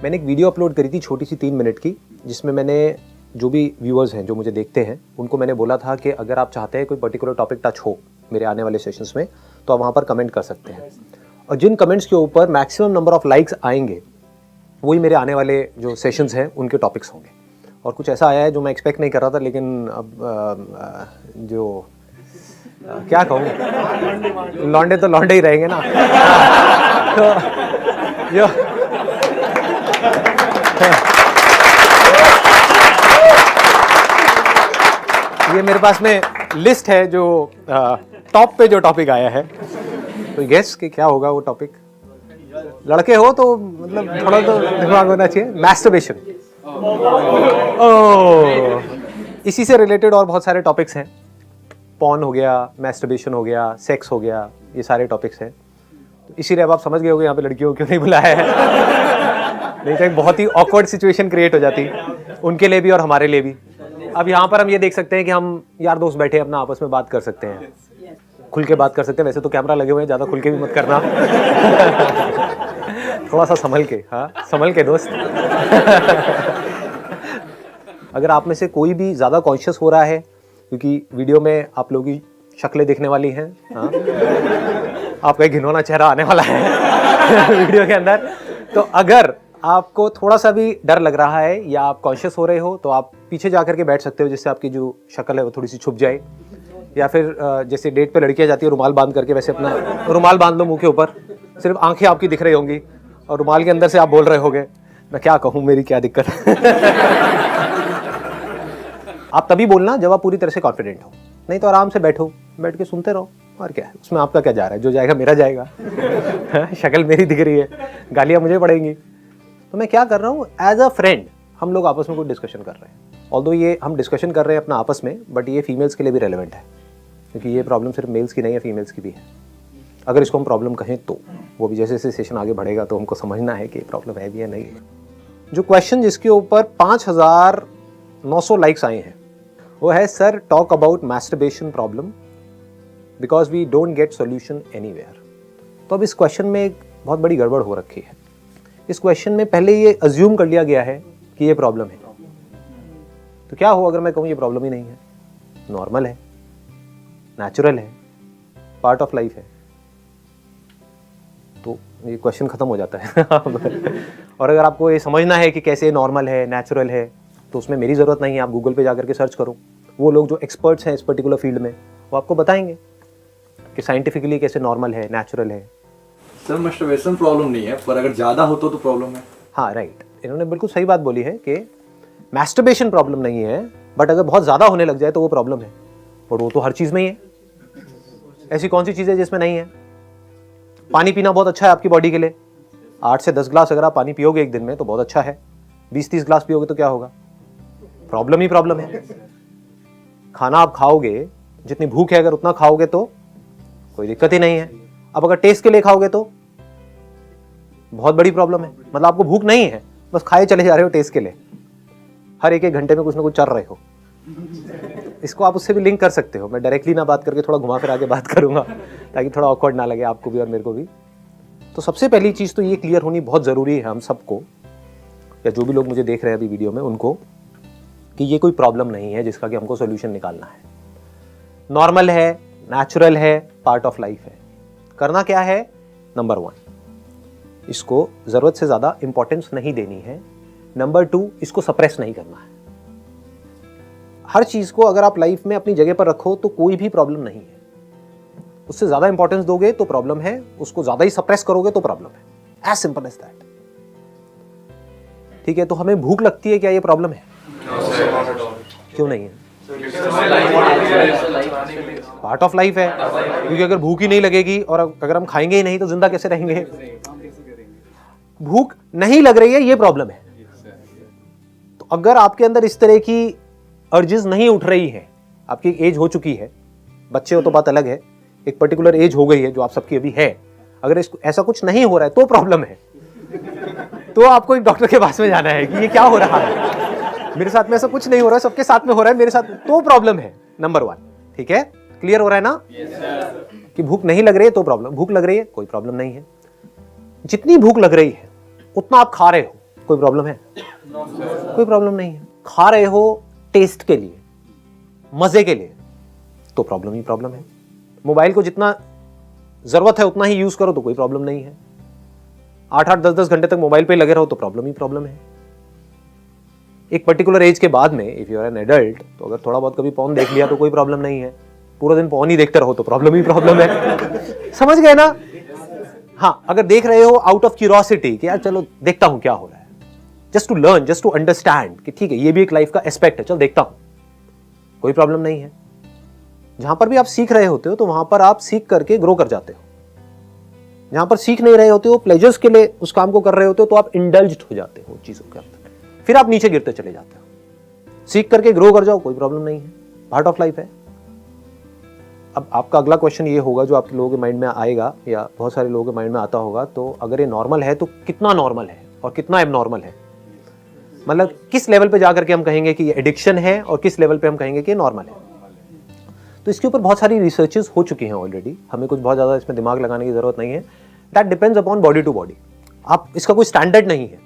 मैंने एक video upload करी थी छोटी सी 3 मिनट की, जिसमें मैंने जो भी व्यूअर्स हैं जो मुझे देखते हैं उनको मैंने बोला था कि अगर आप चाहते हैं कोई पर्टिकुलर टॉपिक टच हो मेरे आने वाले सेशंस में तो आप वहाँ पर कमेंट कर सकते हैं, और जिन कमेंट्स के ऊपर मैक्सिमम नंबर ऑफ लाइक्स आएंगे वही मेरे आने वाले जो सेशंस हैं उनके टॉपिक्स होंगे। और कुछ ऐसा आया है जो मैं एक्सपेक्ट नहीं कर रहा था, लेकिन अब जो क्या कहूँ, लौंडे तो लौंडे ही रहेंगे ना। तो जो ये मेरे पास में लिस्ट है जो टॉप पे जो टॉपिक आया है, तो गेस कि क्या होगा वो टॉपिक। लड़के हो तो मतलब थोड़ा तो दिमाग होना चाहिए। मैस्टरबेशन, इसी से रिलेटेड और बहुत सारे टॉपिक्स हैं। पॉर्न हो गया, मैस्टरबेशन हो गया, सेक्स हो गया, ये सारे टॉपिक्स हैं। तो इसीलिए अब आप समझ गए होंगे यहाँ पे लड़कियों को क्यों नहीं बुलाया है। नहीं तो एक बहुत ही ऑकवर्ड सिचुएशन क्रिएट हो जाती उनके लिए भी और हमारे लिए भी। अब यहाँ पर हम ये देख सकते हैं कि हम यार दोस्त बैठे अपना आपस में बात कर सकते हैं, खुल के बात कर सकते हैं। वैसे तो कैमरा लगे हुए हैं, ज़्यादा खुल के भी मत करना। थोड़ा सा संभल के, हाँ संभल के दोस्त। अगर आप में से कोई भी ज़्यादा कॉन्शियस हो रहा है, क्योंकि वीडियो में आप लोगों की शक्लें दिखने वाली हैं, हाँ आपका एक घिनौना चेहरा आने वाला है वीडियो के अंदर, तो अगर आपको थोड़ा सा भी डर लग रहा है या आप कॉन्शियस हो रहे हो तो आप पीछे जा करके बैठ सकते हो, जिससे आपकी जो शक्ल है वो थोड़ी सी छुप जाए। या फिर जैसे डेट पे लड़कियां जाती है रुमाल बांध करके, वैसे अपना रुमाल बांध लो मुंह के ऊपर, सिर्फ आंखें आपकी दिख रही होंगी और रुमाल के अंदर से आप बोल रहे होगे मैं क्या कहूँ, मेरी क्या दिक्कत है। आप तभी बोलना जब आप पूरी तरह से कॉन्फिडेंट हो, नहीं तो आराम से बैठो, बैठ के सुनते रहो। और क्या है उसमें, आपका क्या जा रहा है, जो जाएगा मेरा जाएगा। शक्ल मेरी दिख रही है, गालियाँ मुझे पड़ेंगी। तो मैं क्या कर रहा हूँ, एज अ फ्रेंड हम लोग आपस में कुछ डिस्कशन कर रहे हैं। ऑल्दो ये हम डिस्कशन कर रहे हैं अपना आपस में, बट ये फीमेल्स के लिए भी रेलेवेंट है, क्योंकि ये प्रॉब्लम सिर्फ मेल्स की नहीं है, फीमेल्स की भी है। अगर इसको हम प्रॉब्लम कहें तो वो भी जैसे जैसे सेशन आगे बढ़ेगा तो हमको समझना है कि प्रॉब्लम है भी या नहीं है। जो क्वेश्चन जिसके ऊपर 5900 लाइक्स आए हैं वो है, sir talk about masturbation problem because we don't get solution anywhere. तो अब इस क्वेश्चन में एक बहुत बड़ी गड़बड़ हो रखी है। इस क्वेश्चन में पहले ये अज्यूम कर लिया गया है कि ये प्रॉब्लम है। तो क्या हो अगर मैं कहूँ ये प्रॉब्लम ही नहीं है, नॉर्मल है, नेचुरल है, पार्ट ऑफ लाइफ है, तो ये क्वेश्चन खत्म हो जाता है। और अगर आपको ये समझना है कि कैसे नॉर्मल है, नेचुरल है, तो उसमें मेरी ज़रूरत नहीं है। आप गूगल पे जाकर के सर्च करो, वो लोग जो एक्सपर्ट्स हैं इस पर्टिकुलर फील्ड में वो आपको बताएंगे कि साइंटिफिकली कैसे नॉर्मल है, नेचुरल है। सर मैस्टरबेशन प्रॉब्लम नहीं है, पर अगर ज़्यादा हो तो प्रॉब्लम है। हाँ राइट, इन्होंने बिल्कुल सही बात बोली है कि मैस्टरबेशन प्रॉब्लम नहीं है, बट अगर बहुत ज़्यादा होने लग जाए तो वो प्रॉब्लम है। और वो तो हर चीज़ में ही है। ऐसी कौन सी चीज़ है जिसमें नहीं है? पानी पीना बहुत अच्छा है आपकी बॉडी के लिए। 8 से 10 ग्लास अगर आप पानी पियोगे एक दिन में तो बहुत अच्छा है। 20-30 ग्लास पियोगे तो क्या होगा? प्रॉब्लम ही प्रॉब्लम है। खाना आप खाओगे, जितनी भूख है अगर उतना खाओगे तो कोई दिक्कत ही नहीं है। अब अगर टेस्ट के लिए खाओगे तो बहुत बड़ी प्रॉब्लम है। मतलब आपको भूख नहीं है, बस खाए चले जा रहे हो टेस्ट के लिए, हर एक घंटे में कुछ ना कुछ चल रहे हो। इसको आप उससे भी लिंक कर सकते हो। मैं डायरेक्टली ना बात करके थोड़ा घुमा फिरा के बात करूंगा ताकि थोड़ा ऑकवर्ड ना लगे आपको भी और मेरे को भी। तो सबसे पहली चीज़ तो ये क्लियर होनी बहुत ज़रूरी है हम सबको, या जो भी लोग मुझे देख रहे हैं अभी वीडियो में उनको, कि ये कोई प्रॉब्लम नहीं है जिसका कि हमको सोल्यूशन निकालना है। नॉर्मल है, नेचुरल है, पार्ट ऑफ लाइफ है। करना क्या है? नंबर 1, इसको ज़रूरत से ज़्यादा इंपॉर्टेंस नहीं देनी है। नंबर 2, इसको सप्रेस नहीं करना है। हर चीज़ को अगर आप लाइफ में अपनी जगह पर रखो तो कोई भी प्रॉब्लम नहीं है। उससे ज़्यादा इंपॉर्टेंस दोगे तो प्रॉब्लम है, उसको ज़्यादा ही सप्रेस करोगे तो प्रॉब्लम है। As simple as that. ठीक है, तो हमें भूख लगती है, क्या ये प्रॉब्लम है? क्यों नहीं है? पार्ट ऑफ लाइफ है, क्योंकि अगर भूख ही नहीं लगेगी और अगर हम खाएंगे ही नहीं तो जिंदा कैसे रहेंगे? भूख नहीं लग रही है, ये प्रॉब्लम है। तो अगर आपके अंदर इस तरह की अर्जेस नहीं उठ रही है, आपकी एज हो चुकी है, बच्चे हो तो बात अलग है, एक पर्टिकुलर एज हो गई है जो आप सबकी अभी है, अगर ऐसा कुछ नहीं हो रहा है तो प्रॉब्लम है। तो आपको एक डॉक्टर के पास में जाना है कि ये क्या हो रहा है, मेरे साथ में ऐसा कुछ नहीं हो रहा है, सबके साथ में हो रहा है, मेरे साथ तो प्रॉब्लम है। नंबर 1, ठीक है, क्लियर हो रहा है ना? कि भूख नहीं लग रही है तो प्रॉब्लम, भूख लग रही है कोई प्रॉब्लम नहीं है। जितनी भूख लग रही है उतना आप खा रहे हो, कोई प्रॉब्लम है? कोई प्रॉब्लम नहीं है। खा रहे हो टेस्ट के लिए, मजे के लिए, तो प्रॉब्लम ही प्रॉब्लम है। मोबाइल को जितना जरूरत है उतना ही यूज करो तो कोई प्रॉब्लम नहीं है। 8-8, 10-10 घंटे तक मोबाइल पे लगे रहो तो प्रॉब्लम ही प्रॉब्लम है। एक पर्टिकुलर एज के बाद में if you are an adult, तो अगर थोड़ा बहुत कभी पॉर्न देख लिया तो कोई प्रॉब्लम नहीं है। पूरा दिन पॉर्न ही देखते रहो तो प्रॉब्लम ही प्रॉब्लम है। समझ गए ना? हाँ, अगर देख रहे हो आउट ऑफ क्यूरियोसिटी कि यार चलो देखता हूं क्या हो रहा है, just to learn, just to understand कि ठीक है ये भी एक लाइफ का एस्पेक्ट है, चल देखता हूं, कोई प्रॉब्लम नहीं है। जहां पर भी आप सीख रहे होते हो तो वहां पर आप सीख करके ग्रो कर जाते हो। जहां पर सीख नहीं रहे होते हो, प्लेजर्स के लिए उस काम को कर रहे होते हो, तो आप इंडल्ज्ड हो जाते हो चीजों के अंदर, फिर आप नीचे गिरते चले जाते हो। सीख करके ग्रो कर जाओ, कोई प्रॉब्लम नहीं है, पार्ट ऑफ लाइफ है। अब आपका अगला क्वेश्चन ये होगा जो आपके लोगों के माइंड में आएगा या बहुत सारे लोगों के माइंड में आता होगा, तो अगर ये नॉर्मल है तो कितना नॉर्मल है और कितना एबनॉर्मल है? मतलब किस लेवल पे जाकर के हम कहेंगे कि ये एडिक्शन है और किस लेवल पे हम कहेंगे कि ये नॉर्मल है? तो इसके ऊपर बहुत सारी रिसर्चेस हो चुकी हैं ऑलरेडी, हमें कुछ बहुत ज़्यादा इसमें दिमाग लगाने की ज़रूरत नहीं है। That depends upon body to body. आप इसका कोई स्टैंडर्ड नहीं है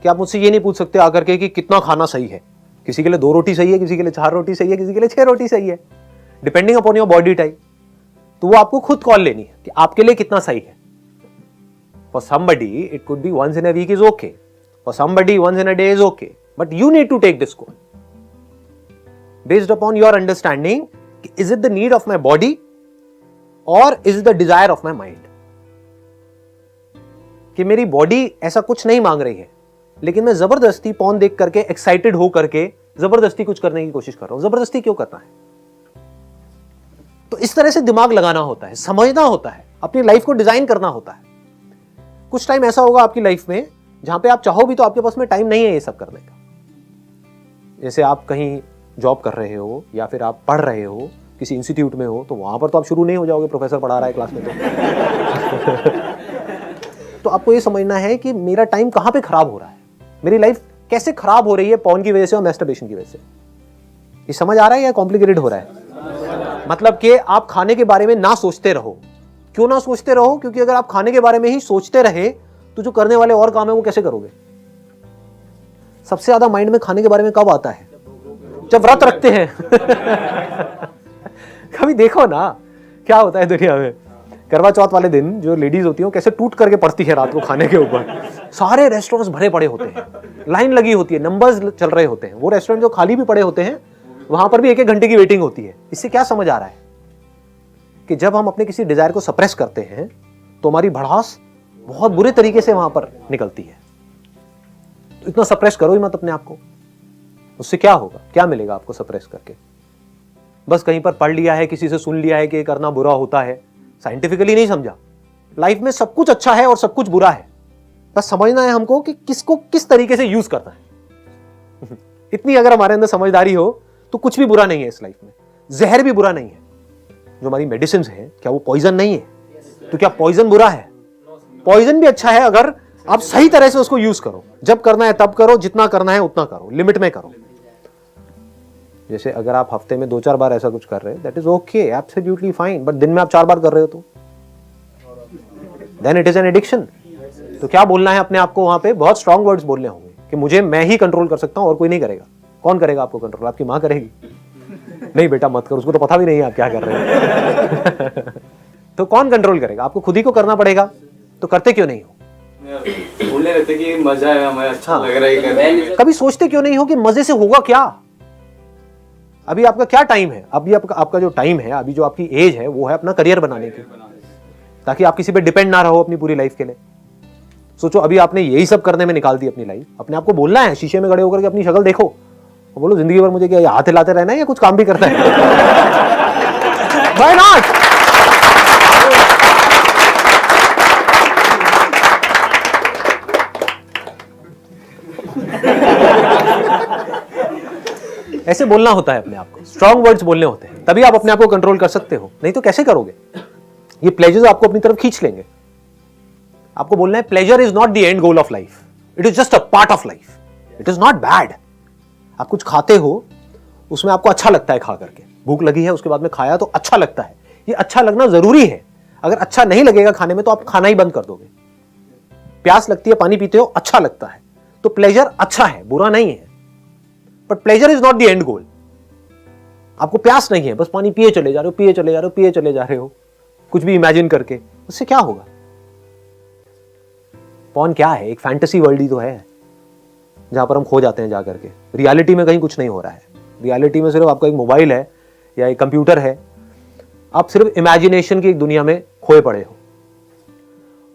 कि आप मुझसे ये नहीं पूछ सकते आकर के कि कितना खाना सही है। किसी के लिए 2 रोटी सही है, किसी के लिए 4 रोटी सही है, किसी के लिए 6 रोटी सही है, depending upon your body type. तो वो आपको खुद कॉल लेनी है कि आपके लिए कितना सही है। For somebody it could be once in a week is okay, for somebody once in a day is okay, but you need to take this call based upon your understanding. Is it the need of my body or is it the desire of my mind? कि मेरी body ऐसा कुछ नहीं मांग रही है, लेकिन मैं जबरदस्ती पॉर्न देख करके एक्साइटेड हो करके जबरदस्ती कुछ करने की कोशिश कर रहा हूं। जबरदस्ती क्यों करना है? तो इस तरह से दिमाग लगाना होता है, समझना होता है, अपनी लाइफ को डिजाइन करना होता है। कुछ टाइम ऐसा होगा आपकी लाइफ में जहां पे आप चाहो भी तो आपके पास में टाइम नहीं है ये सब करने का। जैसे आप कहीं जॉब कर रहे हो या फिर आप पढ़ रहे हो, किसी इंस्टीट्यूट में हो, तो वहां पर तो आप शुरू नहीं हो जाओगे, प्रोफेसर पढ़ा रहा है क्लास में तो आपको ये समझना है कि मेरा टाइम कहां पे खराब हो रहा है, मेरी लाइफ कैसे खराब हो रही है पॉर्न की वजह से और मैस्टरबेशन की वजह से। ये समझ आ रहा है या कॉम्प्लिकेटेड हो रहा है? मतलब कि आप खाने के बारे में ना सोचते रहो। क्यों ना सोचते रहो? क्योंकि अगर आप खाने के बारे में ही सोचते रहे तो जो करने वाले और काम है वो कैसे करोगे? सबसे ज्यादा माइंड में खाने के बारे में कब आता है? जब व्रत रखते हैं कभी देखो ना क्या होता है दुनिया में। करवा चौथ वाले दिन जो लेडीज होती हैं कैसे टूट करके पड़ती है रात को खाने के ऊपर। सारे रेस्टोरेंट्स भरे पड़े होते हैं, लाइन लगी होती है, नंबर्स चल रहे होते हैं। वो रेस्टोरेंट जो खाली भी पड़े होते हैं वहां पर भी 1-1 घंटे की वेटिंग होती है। इससे क्या समझ आ रहा है कि जब हम अपने किसी डिजायर को सप्रेस करते हैं तो हमारी भड़ास बहुत बुरे तरीके से वहां पर निकलती है। तो इतना सप्रेस करो ही मत अपने आप को। उससे क्या होगा, क्या मिलेगा आपको सप्रेस करके? बस कहीं पर पढ़ लिया है, किसी से सुन लिया है कि ये करना बुरा होता है, साइंटिफिकली नहीं समझा। लाइफ में सब कुछ अच्छा है और सब कुछ बुरा है, बस समझना है हमको कि किसको किस तरीके से यूज करना है। इतनी अगर हमारे अंदर समझदारी हो तो कुछ भी बुरा नहीं है इस लाइफ में। जहर भी बुरा नहीं है। जो हमारी मेडिसिन है क्या वो पॉइजन नहीं है? तो क्या पॉइजन बुरा है? पॉइजन भी अच्छा है अगर आप सही तरह से उसको यूज करो। जब करना है तब करो, जितना करना है उतना करो, लिमिट में करो। जैसे अगर आप हफ्ते में 2-4 बार ऐसा कुछ कर रहे हैं, that is okay, absolutely fine, but दिन में आप 4 बार कर रहे हो तो then it is an addiction. तो क्या बोलना है अपने आप को? वहां पे बहुत स्ट्रॉन्ग वर्ड्स बोलने होंगे कि मुझे मैं ही कंट्रोल कर सकता हूं और कोई नहीं करेगा। कौन करेगा आपको कंट्रोल? आपकी मां करेगी? नहीं बेटा मत कर, उसको तो पता भी नहीं है आप क्या कर रहे हो। तो कौन कंट्रोल करेगा? आपको खुद ही को करना पड़ेगा। तो करते क्यों नहीं हो? बोलने रहते कि मजा है, हमें अच्छा लग रहा है करने में। कभी सोचते क्यों नहीं हो कि मजे से होगा क्या? अभी आपका क्या टाइम है? अभी आपका जो टाइम है, अभी जो आपकी एज है वो है अपना करियर बनाने की, ताकि आप किसी पे डिपेंड ना रहो अपनी पूरी लाइफ के लिए। सोचो अभी आपने यही सब करने में निकाल दी अपनी लाइफ। अपने आप को बोलना है, शीशे में खड़े होकर के अपनी शक्ल देखो और बोलो जिंदगी भर मुझे क्या हाथ हिलाते रहना है या कुछ काम भी करता है? Why not? ऐसे बोलना होता है अपने आप को, स्ट्रॉन्ग वर्ड्स बोलने होते हैं, तभी आप अपने आप को कंट्रोल कर सकते हो। नहीं तो कैसे करोगे? ये प्लेजर्स आपको अपनी तरफ खींच लेंगे। आपको बोलना है pleasure is not the end goal of life, it is just a part of life, it is not bad. आप कुछ खाते हो, उसमें आपको अच्छा लगता है खा करके, भूख लगी है उसके बाद में खाया तो अच्छा लगता है, ये अच्छा लगना जरूरी है। अगर अच्छा नहीं लगेगा खाने में तो आप खाना ही बंद कर दोगे। प्यास लगती है, पानी पीते हो, अच्छा लगता है तो प्लेजर अच्छा है, बुरा नहीं है, but pleasure is not the end goal. आपको प्यास नहीं है, बस पानी पिए चले जा रहे हो, पिए चले जा रहे हो, पिए चले जा रहे हो, कुछ भी इमेजिन करके, उससे क्या होगा? पॉर्न क्या है? एक फैंटेसी वर्ल्ड ही तो है जहां पर हम खो जाते हैं जाकर के। रियलिटी में कहीं कुछ नहीं हो रहा है। रियलिटी में सिर्फ आपका एक मोबाइल है या एक कंप्यूटर है, आप सिर्फ इमेजिनेशन की एक दुनिया में खोए पड़े हो।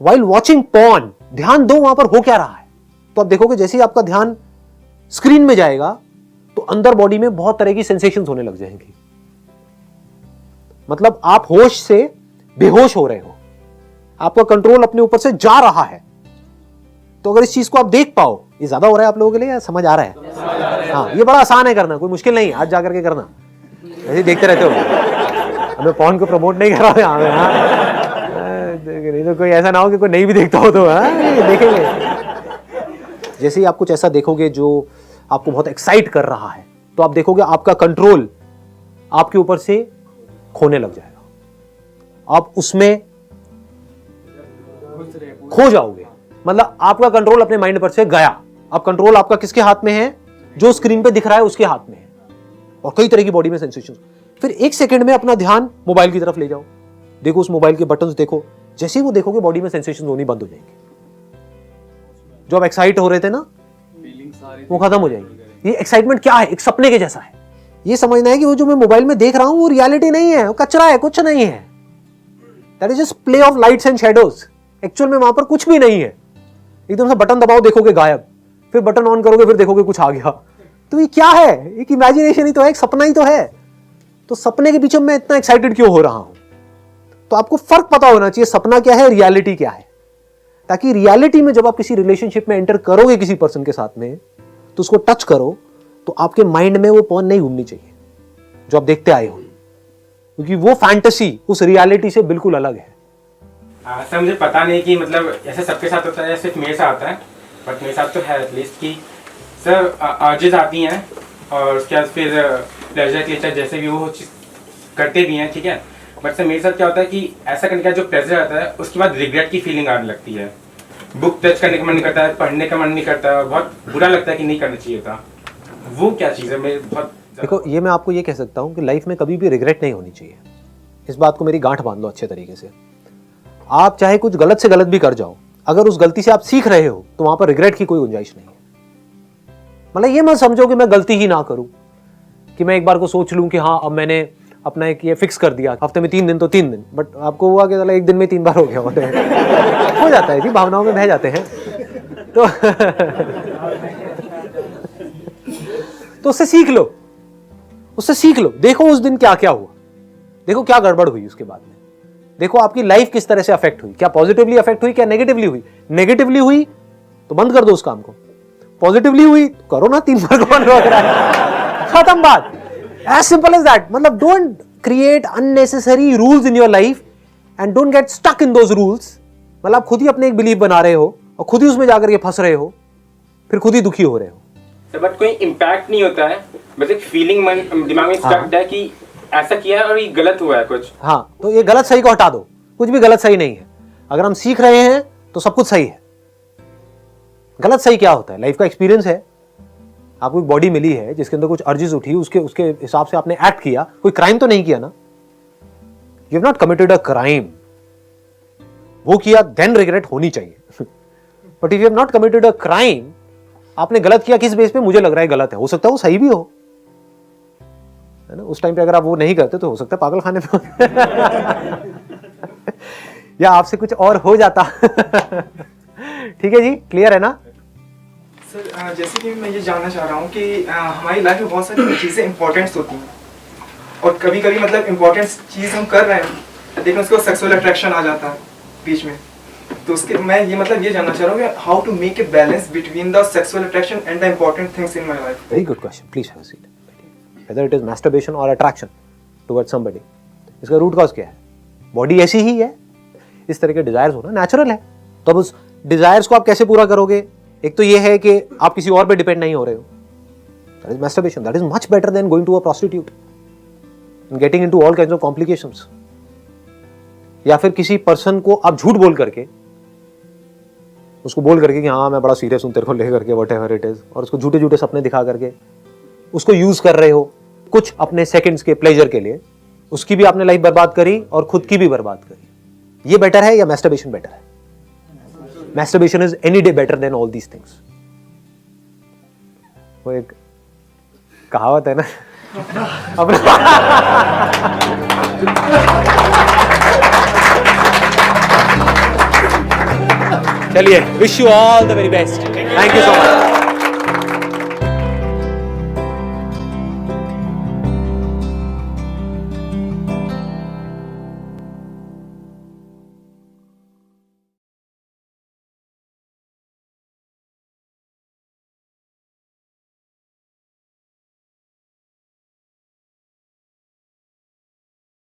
वाइल वॉचिंग पॉर्न, ध्यान दो वहां पर हो क्या रहा है। तो आप देखोगे जैसे ही आपका ध्यान स्क्रीन में जाएगा तो अंदर बॉडी में बहुत तरह की सेंसेशंस होने लग जाएंगी। मतलब आप होश से बेहोश हो रहे हो, आपका कंट्रोल अपने ऊपर से जा रहा है। तो अगर इस चीज को आप देख पाओ, ये ज्यादा हो रहा है आप लोगों के लिए या समझ आ रहा है? हाँ, ये बड़ा आसान है करना, कोई मुश्किल नहीं है। आज जाकर के करना, ऐसे देखते रहते हो। हमें पॉर्न को प्रमोट नहीं कर रहा है नहीं तो कोई ऐसा ना हो कि कोई नहीं भी देखता हो तो देखेंगे। जैसे ही आप कुछ ऐसा देखोगे जो आपको बहुत एक्साइट कर रहा है, तो आप देखोगे आपका कंट्रोल आपके ऊपर से खोने लग जाएगा, आप उसमें खो जाओगे। मतलब आपका कंट्रोल अपने माइंड पर से गया। अब कंट्रोल आपका किसके हाथ में है? जो स्क्रीन पे दिख रहा है उसके हाथ में है, और कई तरह की बॉडी में सेंसेशन। फिर एक सेकंड में अपना ध्यान मोबाइल की तरफ ले जाओ, देखो उस मोबाइल के बटन्स देखो। जैसे ही वो देखोगे बॉडी में सेंसेशन होनी बंद हो जाएंगे। जो आप एक्साइट हो रहे थे ना, वो खत्म हो जाएगी। ये एक्साइटमेंट क्या है? एक सपने के जैसा है। ये समझना है कि वो जो मैं मोबाइल में देख रहा हूं वो रियलिटी नहीं है, वो कचरा है, कुछ नहीं है। That is just play of lights and shadows. Actual में वहां पर कुछ भी नहीं है। एकदम से बटन दबाओ, देखोगे गायब, फिर बटन ऑन करोगे, फिर देखोगे कुछ आ गया। तो ये क्या है? एक इमेजिनेशन ही तो है, एक सपना ही तो है। तो सपने के पीछे मैं इतना एक्साइटेड क्यों हो रहा हूं? तो आपको फर्क पता होना चाहिए, सपना क्या है, रियलिटी क्या है। ताकि रियलिटी में जब आप किसी रिलेशनशिप में एंटर करोगे किसी पर्सन के साथ में, तो उसको टच करो तो आपके माइंड में वो पॉर्न नहीं घूमनी चाहिए जो आप देखते आए हो, क्योंकि वो फैंटेसी उस रियलिटी से बिल्कुल अलग है। सर मुझे पता नहीं कि मतलब ऐसे सबके साथ होता है या सिर्फ मेरे साथ आता है, बट मेरे साथ तो है एटलीस्ट कि सर अर्जेस आती हैं और उसके बाद फिर प्लेजर के लिए जैसे भी वो चीज़ करते भी हैं, ठीक है। बट सर मेरे साथ क्या होता है कि ऐसा करने का जो प्लेजर आता है उसके बाद रिग्रेट की फीलिंग आने लगती है। बुक टच करने का मन नहीं करता है, पढ़ने का मन नहीं करता, बहुत बुरा लगता है कि नहीं करना चाहिए था। वो क्या चीज़ है? मैं बहुत देखो, ये मैं आपको ये कह सकता हूं कि लाइफ में कभी भी रिग्रेट नहीं होनी चाहिए। इस बात को मेरी गांठ बांध लो अच्छे तरीके से। आप चाहे कुछ गलत से गलत भी कर जाओ, अगर उस गलती से आप सीख रहे हो तो वहां पर रिग्रेट की कोई गुंजाइश नहीं है। मतलब ये मत समझो कि मैं गलती ही ना करूं, कि मैं एक बार को सोच लूं कि हाँ अब मैंने अपना एक ये फिक्स कर दिया, हफ्ते में 3 दिन तो 3 दिन, बट आपको हुआ कि एक दिन में 3 बार हो गया होता है। हो जाता है जी, भावनाओं में बह जाते हैं। तो उससे सीख लो, उससे सीख लो। देखो उस दिन क्या क्या हुआ, देखो क्या गड़बड़ हुई उसके बाद में, देखो आपकी लाइफ किस तरह से अफेक्ट हुई, क्या पॉजिटिवली अफेक्ट हुई, क्या नेगेटिवली हुई। नेगेटिवली हुई तो बंद कर दो उस काम को, पॉजिटिवली हुई तो करो ना, 3 बार कौन रोक रहा है, खत्म बात। As simple as that. मतलब don't create unnecessary rules in your life and don't get stuck in those rules. मतलब आप खुद ही अपने एक बिलीफ बना रहे हो और खुद ही उसमें जाकर के फंस रहे हो, फिर खुद ही दुखी हो रहे हो। बट कोई इम्पैक्ट नहीं होता है, बस एक फीलिंग दिमाग में स्टक है कि ऐसा किया है और ये गलत हुआ है कुछ। हाँ, तो ये गलत सही को हटा दो, कुछ भी गलत सही नहीं है। अगर हम सीख रहे हैं तो सब कुछ सही है। गलत सही क्या होता है? लाइफ का एक्सपीरियंस है, आपको एक बॉडी मिली है जिसके अंदर कुछ अर्जेस उठी, उसके हिसाब से आपने एक्ट किया, कोई क्राइम तो नहीं किया ना। You have not committed a crime. वो किया देन रिग्रेट होनी चाहिए। But if you have not committed a crime, आपने गलत किया किस बेस पे? मुझे लग रहा है गलत है, हो सकता है वो सही भी हो, है ना। उस टाइम पे अगर आप वो नहीं करते तो हो सकता है पागल खाने पे या आपसे कुछ और हो जाता। ठीक है जी, क्लियर है ना? सर जैसे कि मैं ये जानना चाह रहा हूँ कि हमारी लाइफ में बहुत सारी चीज़ें इंपॉर्टेंट होती हैं, और कभी कभी मतलब इम्पोर्टेंट चीज़ हम कर रहे हैं लेकिन उसके बाद सेक्सुअल अट्रैक्शन आ जाता है बीच में। तो उसके मैं ये जानना चाह रहा हूँ कि how to make a balance between the sexual attraction and the important things in my life. Very good question, please have a seat. Whether it is masturbation और अट्रैक्शन टुवर्ड्स समबडी, इसका रूट कॉज क्या है? Body ऐसी ही है, इस तरह के desires होना नेचुरल है। तो अब उस डिजायर्स को आप कैसे पूरा करोगे? एक तो ये है कि आप किसी और पे डिपेंड नहीं हो रहे हो, that is masturbation. That is much better than going to a prostitute and getting into all kinds of complications. या फिर किसी पर्सन को आप झूठ बोल करके उसको बोल करके कि हाँ मैं बड़ा सीरियस हूँ तेरे को ले करके वट एवर इट इज़, और उसको झूठे झूठे सपने दिखा करके उसको यूज़ कर रहे हो कुछ अपने सेकंड्स के प्लेजर के लिए, उसकी भी आपने लाइफ बर्बाद करी और खुद की भी बर्बाद करी। ये बेटर है या मैस्टरबेशन बेटर है? Masturbation is any day better than all these things. वो एक कहावत है ना चलिए, wish you all the very best, thank you so much.